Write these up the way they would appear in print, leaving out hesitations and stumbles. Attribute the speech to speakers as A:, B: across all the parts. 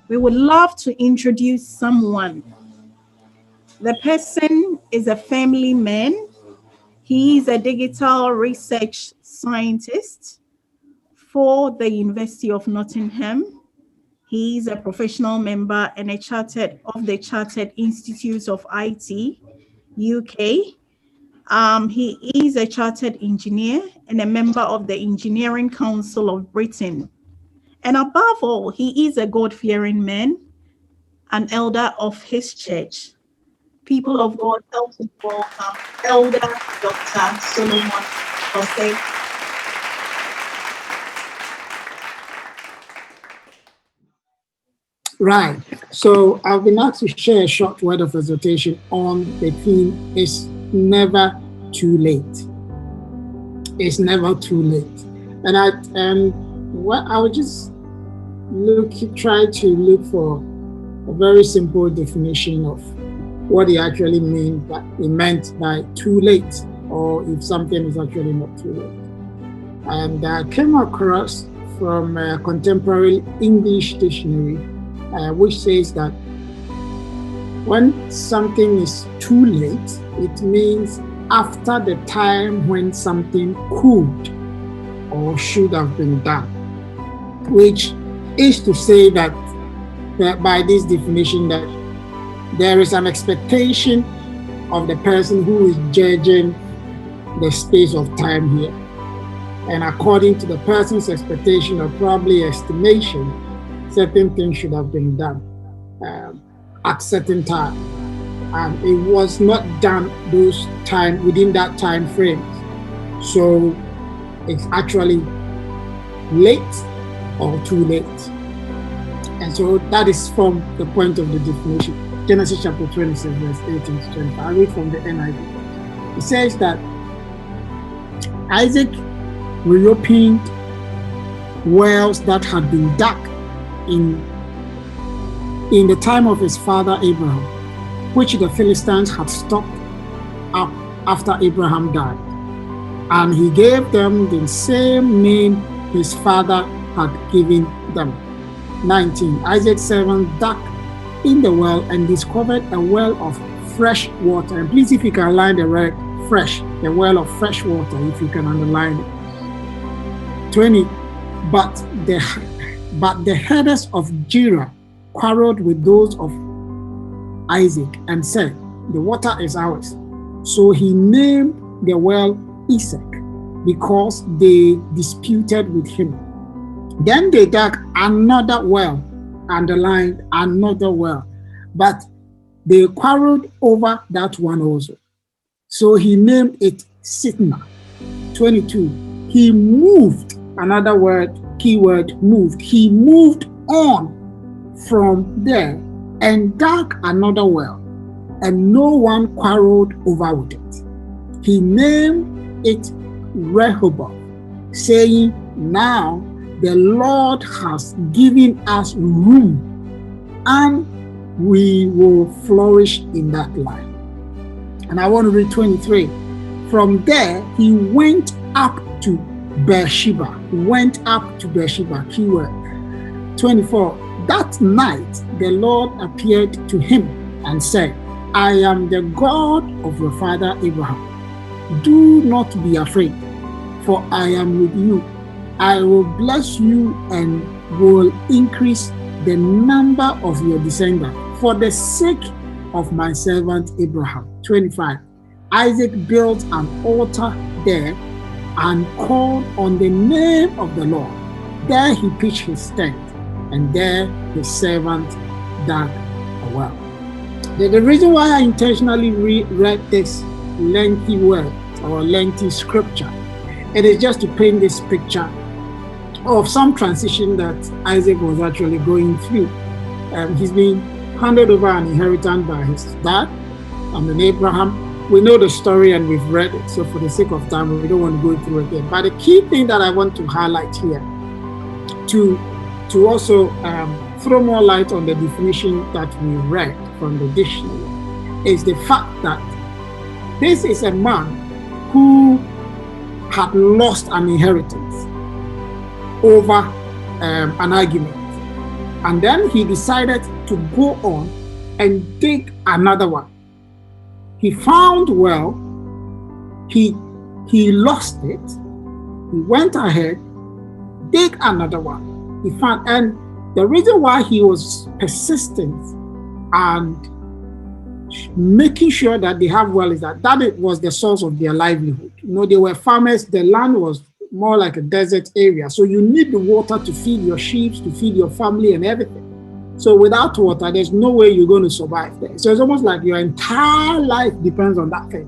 A: We would love to introduce someone. The person is a family man. He is a digital research scientist for the University of Nottingham. He is a professional member and a Chartered Institute of IT, UK. He is a chartered engineer and a member of the Engineering Council of Britain. And above all, he is a God-fearing man, an elder of his church. People of God, help me welcome Elder Dr. Solomon Osei.
B: Right. So I've been asked to share a short word of exhortation on the theme, It's Never Too Late. It's never too late. And I would just try to look for a very simple definition of what he actually meant by too late, or if something is actually not too late. And I came across from a contemporary English dictionary, which says that when something is too late, it means after the time when something could or should have been done, which is to say that by this definition that there is an expectation of the person who is judging the space of time here. And according to the person's expectation or probably estimation, certain things should have been done at certain time. And it was not done within that time frame. So it's actually late or too late. And so that is from the point of the definition. Genesis chapter 26, verse 18 to 25. I read from the NIV. It says that Isaac reopened wells that had been dug in the time of his father Abraham, which the Philistines had stopped up after Abraham died. And he gave them the same name his father had given them. 19. Isaac's servant dug in the well and discovered a well of fresh water. And please, if you can line the word fresh, the well of fresh water, if you can underline it. 20. But the herders of Gerar quarreled with those of Isaac and said, the water is ours. So he named the well Isaac because they disputed with him. Then they dug another well, underlined another well, but they quarreled over that one also. So he named it Sitna. 22. He moved, another word, keyword, moved. He moved on from there and dug another well, and no one quarreled over with it. He named it Rehoboth, saying, now the Lord has given us room, and we will flourish in that land. And I want to read 23. From there, he went up to Beersheba. Keyword. 24. That night, the Lord appeared to him and said, I am the God of your father Abraham. Do not be afraid, for I am with you. I will bless you and will increase the number of your descendants for the sake of my servant Abraham. 25. Isaac built an altar there and called on the name of the Lord. There he pitched his tent, and there his servant dug a well. The reason why I intentionally read this lengthy word or lengthy scripture, it is just to paint this picture of some transition that Isaac was actually going through. He's been handed over an inheritance by his dad, and Abraham. We know the story and we've read it, so for the sake of time, we don't want to go through it again. But the key thing that I want to highlight here, to also throw more light on the definition that we read from the dictionary, is the fact that this is a man who had lost an inheritance over an argument. And then he decided to go on and dig another one. He found well, he lost it. He went ahead, dig another one. He found, and the reason why he was persistent and making sure that they have well is that it was the source of their livelihood. They were farmers. The land was more like a desert area. So you need the water to feed your sheep, to feed your family and everything. So without water, there's no way you're going to survive there. So it's almost like your entire life depends on that thing.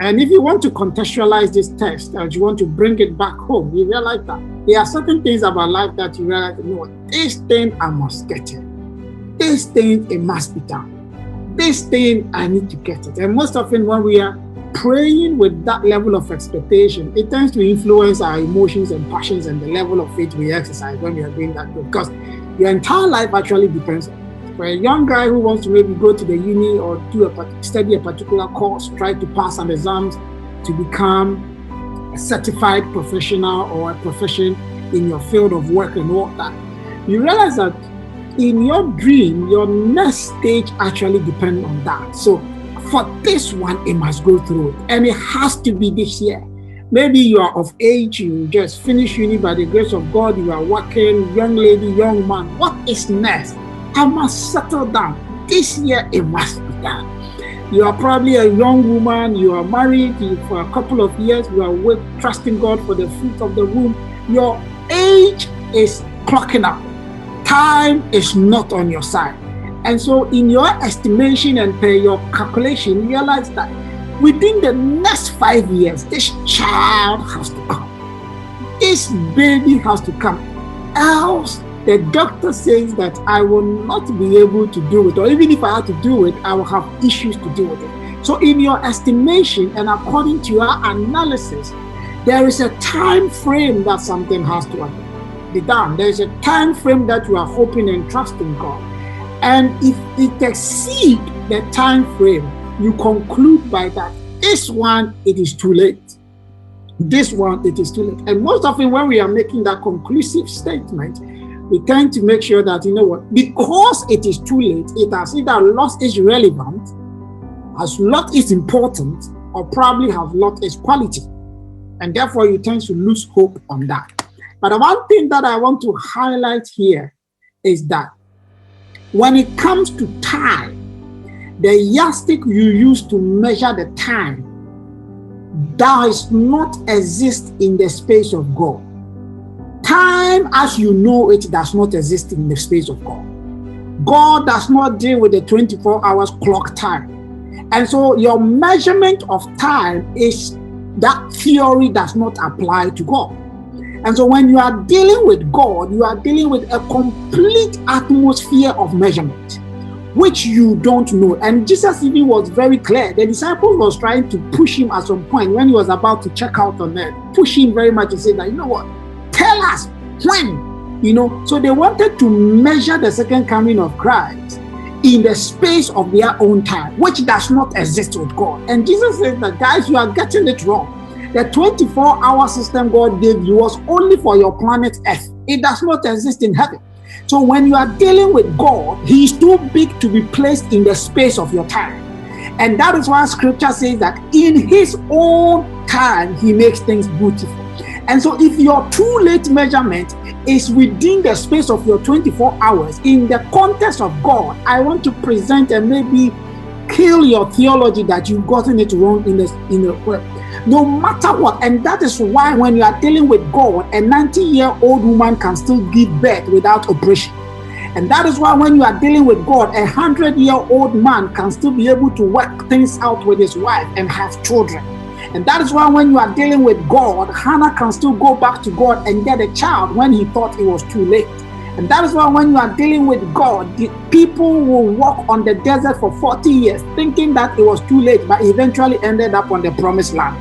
B: And if you want to contextualize this text, and you want to bring it back home, you realize that there are certain things about life that you realize, this thing I must get it. This thing, it must be done. This thing, I need to get it. And most often when we are praying with that level of expectation, it tends to influence our emotions and passions and the level of faith we exercise when we are doing that. Because your entire life actually depends on it. For a young guy who wants to maybe go to the uni or study a particular course, try to pass some exams to become a certified professional or a profession in your field of work and all that, you realize that in your dream, your next stage actually depends on that. So for this one, it must go through it. And it has to be this year. Maybe you are of age, you just finished uni by the grace of God, you are working, young lady, young man. What is next? I must settle down. This year, it must be done. You are probably a young woman, you are married for a couple of years, you are trusting God for the fruit of the womb. Your age is clocking up. Time is not on your side. And so in your estimation and per your calculation, you realize that within the next 5 years, this child has to come. This baby has to come. Else, the doctor says that I will not be able to do it. Or even if I have to do it, I will have issues to do with it. So in your estimation and according to your analysis, there is a time frame that something has to be done. There is a time frame that you are hoping and trusting God. And if it exceeds the time frame, you conclude by that, this one, it is too late. This one, it is too late. And most often when we are making that conclusive statement, we tend to make sure that, because it is too late, it has either lost its relevance, has lost its importance, or probably has lost its quality. And therefore, you tend to lose hope on that. But the one thing that I want to highlight here is that when it comes to time, the yardstick you use to measure the time does not exist in the space of God. Time, as you know it, does not exist in the space of God. God does not deal with the 24 hours clock time. And so your measurement of time is that theory does not apply to God. And so when you are dealing with God, you are dealing with a complete atmosphere of measurement, which you don't know. And Jesus even was very clear. The disciples was trying to push him at some point when he was about to check out on earth, push him very much to say that, tell us when, so they wanted to measure the second coming of Christ in the space of their own time, which does not exist with God. And Jesus said that, guys, you are getting it wrong. The 24-hour system God gave you was only for your planet Earth. It does not exist in heaven. So when you are dealing with God, he is too big to be placed in the space of your time. And that is why scripture says that in his own time, he makes things beautiful. And so if your too late measurement is within the space of your 24 hours, in the context of God, I want to present and maybe kill your theology that you've gotten it wrong in the no matter what. And that is why when you are dealing with God, a 90-year-old woman can still give birth without operation. And that is why when you are dealing with God, a 100-year-old man can still be able to work things out with his wife and have children. And that is why when you are dealing with God, Hannah can still go back to God and get a child when he thought it was too late. And that is why when you are dealing with God, the people will walk on the desert for 40 years thinking that it was too late, but eventually ended up on the promised land.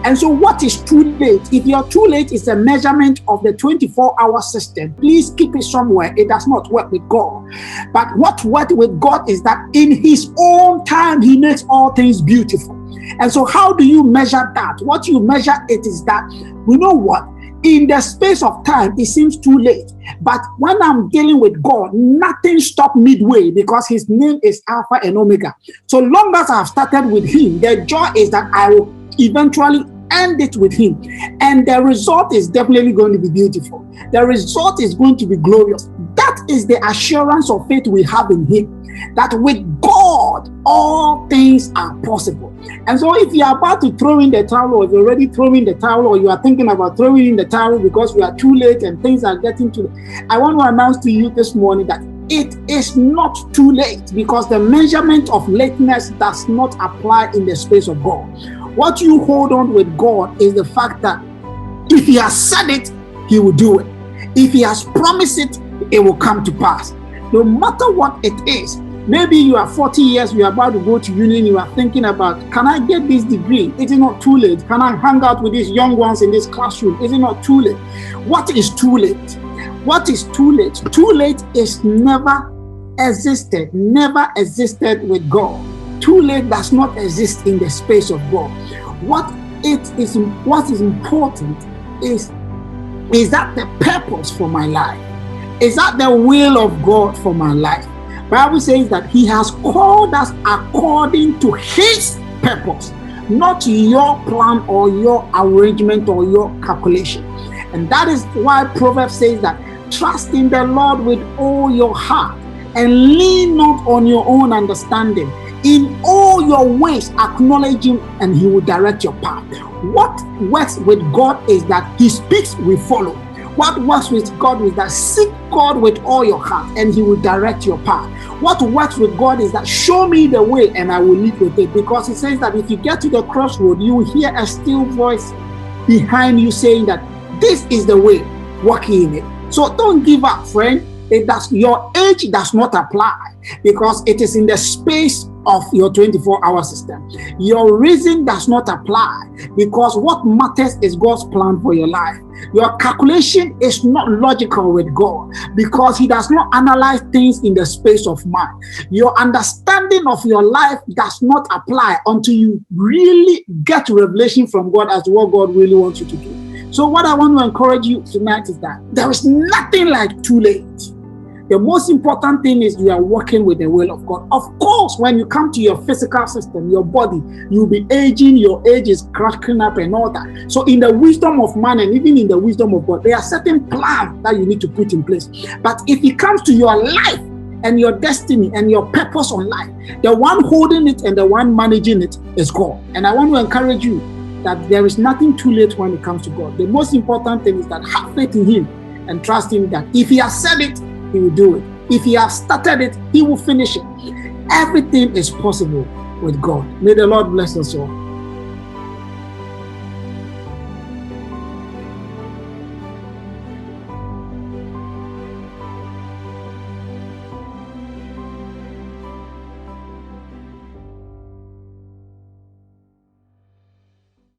B: And so what is too late? If your too late is a measurement of the 24-hour system, please keep it somewhere. It does not work with God. But what works with God is that in his own time, he makes all things beautiful. And so how do you measure that? What you measure it is that, you know what? In the space of time, it seems too late. But when I'm dealing with God, nothing stops midway because his name is Alpha and Omega. So long as I've started with him, the joy is that I will eventually end it with him. And the result is definitely going to be beautiful. The result is going to be glorious. That is the assurance of faith we have in him. That with God, all things are possible. And so if you are about to throw in the towel, or you're already throwing the towel, or you are thinking about throwing in the towel because we are too late and things are getting too late, I want to announce to you this morning that it is not too late, because the measurement of lateness does not apply in the space of God. What you hold on with God is the fact that if he has said it, he will do it. If he has promised it, it will come to pass. No matter what it is. Maybe you are 40 years, you are about to go to uni, you are thinking about, can I get this degree? Is it not too late? Can I hang out with these young ones in this classroom? Is it not too late? What is too late? What is too late? Too late is never existed with God. Too late does not exist in the space of God. What is important is that the purpose for my life? Is that the will of God for my life? Bible says that he has called us according to his purpose, not your plan or your arrangement or your calculation. And that is why Proverbs says that trust in the Lord with all your heart and lean not on your own understanding. In all your ways acknowledge him and he will direct your path. What works with God is that he speaks, we follow. What works with God is that seek God with all your heart and he will direct your path. What works with God is that show me the way and I will lead with it, because it says that if you get to the crossroad, you will hear a still voice behind you saying that this is the way, walk in it. So don't give up, friend. Your age does not apply, because it is in the space of your 24-hour system. Your reason does not apply, because what matters is God's plan for your life. Your calculation is not logical with God, because he does not analyze things in the space of man. Your understanding of your life does not apply until you really get revelation from God as to what God really wants you to do. So what I want to encourage you tonight is that there is nothing like too late. The most important thing is you are working with the will of God. Of course, when you come to your physical system, your body, you'll be aging, your age is cracking up and all that. So in the wisdom of man and even in the wisdom of God, there are certain plans that you need to put in place. But if it comes to your life and your destiny and your purpose on life, the one holding it and the one managing it is God. And I want to encourage you that there is nothing too late when it comes to God. The most important thing is that have faith in him and trust him that if he has said it, he will do it. If he has started it, he will finish it. Everything is possible with God. May the Lord bless us all.